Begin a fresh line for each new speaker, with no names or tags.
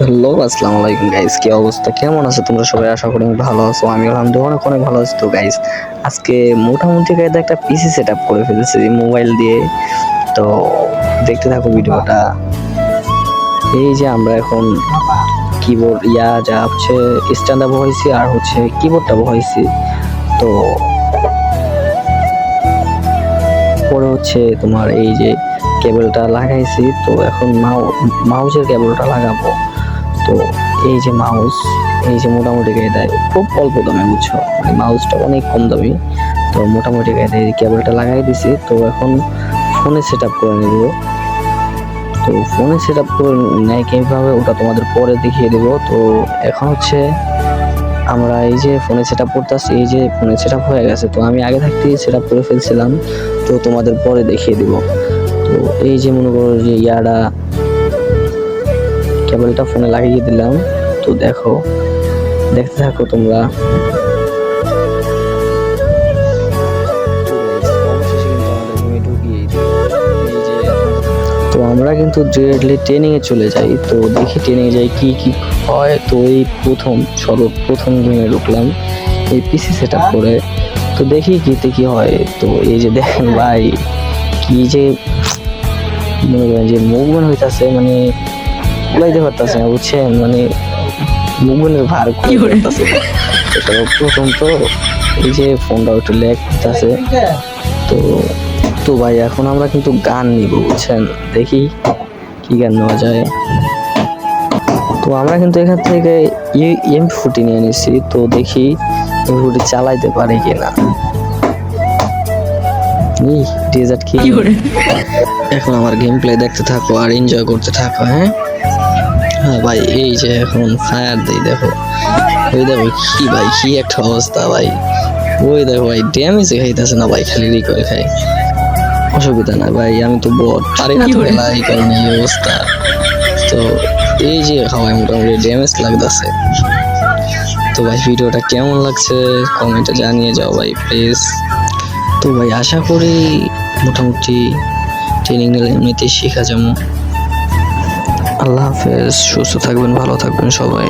Hello, আসসালামু আলাইকুম guys. কি অবস্থা, কেমন আছো তোমরা সবাই? আশা করি ভালো আছো। আমি আলহামদুলিল্লাহ অনেক অনেক ভালো আছি। তো গাইস, আজকে মোটামুটি কায়দা একটা পিসি সেটআপ করে ফেলেছি মোবাইল দিয়ে। তো দেখতে থাকো ভিডিওটা। এই যে আমরা এখন কিবোর্ড যা হচ্ছে স্ট্যান্ড আপ বসাইছি আর হচ্ছে কিবোর্ডটা বসাইছি। তো পরে হচ্ছে তোমার এই যে কেবলটা লাগাইছি। তো এখন মাউসের কেবলটা লাগাবো। তো এই যে মাউস, এই যে মোটামুটি গায়ে খুব অল্প দামে, বুঝছো, মানে মাউসটা অনেক কম দামি। তো মোটামুটি গায়ে এই কেবলটা লাগাই দিছি। তো এখন ফোনে সেট আপ করে নেব। তো ফোনে সেট আপ করে নেয় কীভাবে ওটা তোমাদের পরে দেখিয়ে দেব। তো এখন হচ্ছে আমরা এই যে ফোনে সেট আপ করতেছি, এই যে ফোনে সেট আপ হয়ে গেছে। তো আমি আগে থাকতেই সেট আপ করে ফেলছিলাম, তো তোমাদের পরে দেখিয়ে দিব। তো এই যে মনে করো যে কেবলটা ফোনে লাগিয়ে দিলাম। তো দেখতে থাকো তোমরা। তো আমরা কিন্তু ডিরেক্টলি ট্রেনিং এ চলে যাই। তো দেখি ট্রেনিং এ যাই কি কি হয়। তো এই প্রথম গেমে ঢুকলাম এই পিসি সেট আপ করে। তো দেখি কি হয়। তো এই যে দেখেন ভাই, কি যে মনে করেন যে মুভমেন্ট হইতাছে, মানে কুলাইতে পারতাছে না, বুঝছেন, মানে মুভমেন্টের ভার করতেছে। প্রথম তো এই যে ফোনটা একটু ল্যাগ করতেছে। তো তো ভাই এখন আমরা কিন্তু গান নিব, বুঝছেন, দেখি কি গান নেওয়া যায়। তো আমরা কিন্তু এখান থেকে M40 নিয়ে নিছি। তো দেখি M40 চালাইতে পারি কিনা। ডেজার্ট কি এখন আমার গেম প্লে দেখতে থাকো আর এনজয় করতে থাকো। হ্যাঁ ভাই, এই যে এখন ফায়ার দেই, দেখো ওই দেখো কি ভাই, কি একটা অবস্থা ভাই। ওই দেখো ভাই, ড্যামেজ খাইতেছে না ভাই, খালি রিকয়েল খাই। অসুবিধা না ভাই, আমি তো বট, পারি না তো খেলা, এই কারণে এই অবস্থা। তো এই যে খাওয়াই মোটামুটি ড্যামেজ লাগতেছে। তো ভাই ভিডিওটা কেমন লাগছে কমেন্টে জানিয়ে যাও ভাই প্লিজ। তো ভাই আশা করি মোটামুটি ট্রেনিং নিলে এমনিতেই শেখা যাবো। আল্লাহ হাফেজ, সুস্থ থাকবেন, ভালো থাকবেন সবাই।